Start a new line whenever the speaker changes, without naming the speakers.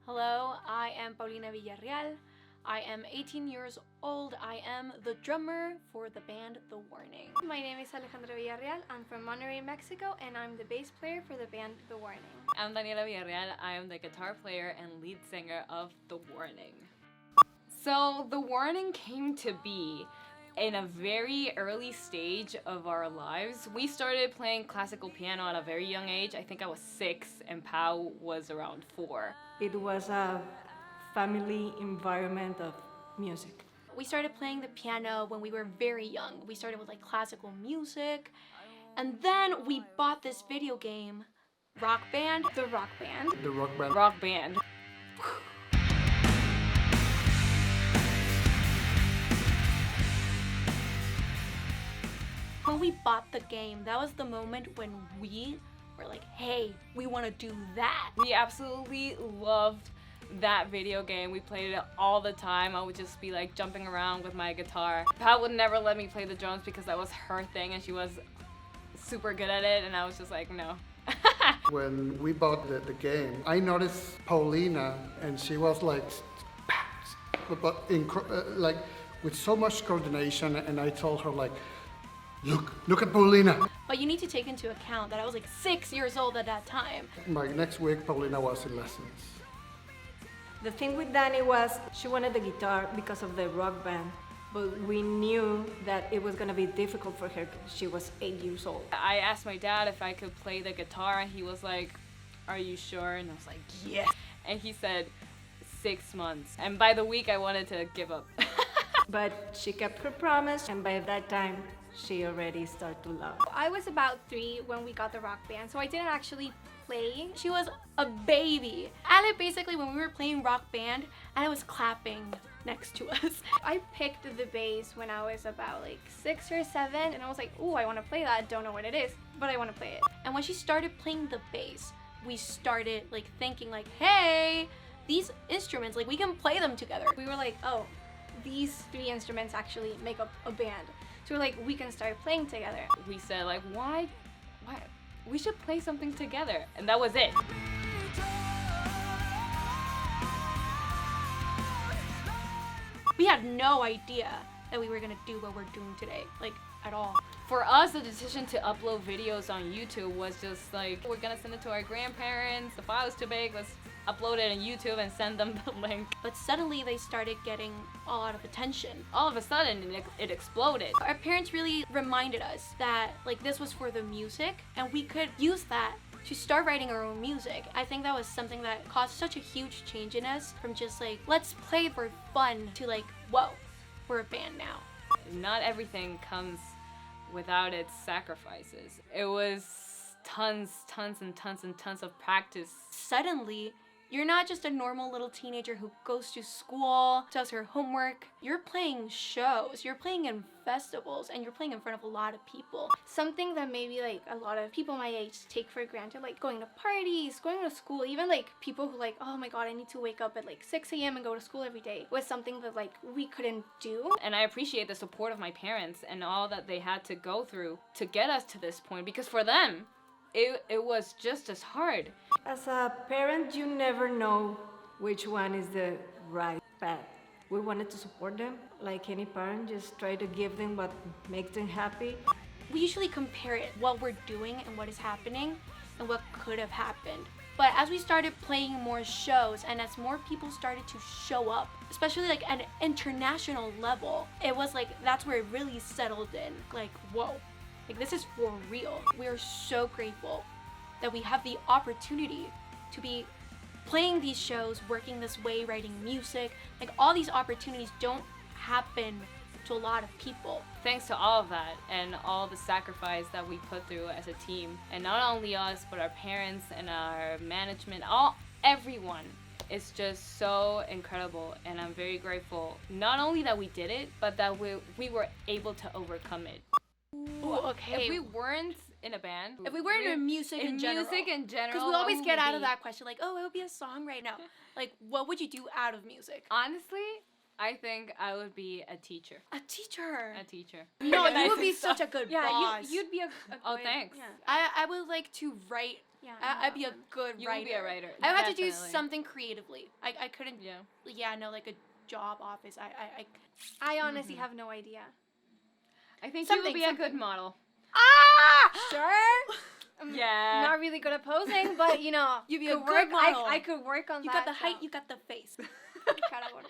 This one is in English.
Hello, I am Paulina Villarreal. I am 18 years old. I am the drummer for the band The Warning.
My name is Alejandra Villarreal. I'm from Monterrey, Mexico, and I'm the bass player for the band The Warning.
I'm Daniela Villarreal. I am the guitar player and lead singer of The Warning. So The Warning came to be in a very early stage of our lives. We started playing classical piano at a very young age. I think I was 6 and Pau was around 4.
It was a family environment of music.
We started playing the piano when we were very young. We started with like classical music, and then we bought this video game, Rock Band.
The Rock Band.
The Rock Band.
Rock Band.
When we bought the game, that was the moment when we were like, hey, we want to do that.
We absolutely loved that video game. We played it all the time. I would just be like jumping around with my guitar. Pat would never let me play the drums because that was her thing and she was super good at it, and I was just like, no.
When we bought the game, I noticed Paulina, and she was like with so much coordination, and I told her like, look at Paulina.
But you need to take into account that I was like 6 years old at that time.
My next week, Paulina was in lessons.
The thing with Dani was she wanted the guitar because of the rock band, but we knew that it was gonna be difficult for her because she was 8 years old.
I asked my dad if I could play the guitar and he was like, are you sure? And I was like, yes. And he said 6 months. And by the week I wanted to give up.
But she kept her promise, and by that time she already started to love.
I was about 3 when we got the Rock Band, so I didn't actually play.
She was a baby. Ale basically, when we were playing Rock Band, Ale was clapping next to us.
I picked the bass when I was about like 6 or 7, and I was like, ooh, I want to play that. Don't know what it is, but I want to play it.
And when she started playing the bass, we started like thinking like, hey, these instruments, like we can play them together.
We were like, oh, these 3 instruments actually make up a band. So we're like, we can start playing together.
We said like, why? We should play something together. And that was it.
We had no idea that we were gonna do what we're doing today, like at all.
For us, the decision to upload videos on YouTube was just like, we're gonna send it to our grandparents. The file is too big, let's upload it on YouTube and send them the link.
But suddenly they started getting a lot of attention.
All of a sudden, it exploded.
Our parents really reminded us that like this was for the music and we could use that to start writing our own music. I think that was something that caused such a huge change in us, from just like, let's play for fun, to like, whoa, we're a band now.
Not everything comes without its sacrifices. It was tons of practice.
Suddenly, you're not just a normal little teenager who goes to school, does her homework. You're playing shows, you're playing in festivals, and you're playing in front of a lot of people.
Something that maybe like a lot of people my age take for granted, like going to parties, going to school, even like people who like, oh my god, I need to wake up at like 6 a.m. and go to school every day, was something that like we couldn't do.
And I appreciate the support of my parents and all that they had to go through to get us to this point, because for them, it was just as hard.
As a parent, you never know which one is the right path. We wanted to support them. Like any parent, just try to give them what makes them happy.
We usually compare it, what we're doing and what is happening and what could have happened. But as we started playing more shows and as more people started to show up, especially like at an international level, it was like, that's where it really settled in. Like, whoa, like this is for real. We are so grateful that we have the opportunity to be playing these shows, working this way, writing music. Like all these opportunities don't happen to a lot of people.
Thanks to all of that and all the sacrifice that we put through as a team, and not only us, but our parents and our management, everyone is just so incredible, and I'm very grateful not only that we did it, but that we were able to overcome it.
Ooh, okay.
If we weren't in a band,
if we weren't in music in general, because we always get out of that question like, oh, it would be a song right now. Like, what would you do out of music?
Honestly, I think I would be a teacher.
A teacher?
A teacher.
No, you would be such a good boss.
You'd be a
Oh,
good,
thanks.
Yeah.
I would like to write
Yeah.
I'd be a good
You
writer.
would be a writer.
I would have to do
definitely.
something creatively. I couldn't.
Yeah.
Yeah, no, like a job office.
I honestly have no idea.
I think you
Something,
would be a
something.
good model.
Sure.
Yeah.
Not really good at posing, but you know,
You'd be a
could
good
work.
model.
I could work on
You
that.
got the height.
so.
You got the face.
Cara gorda.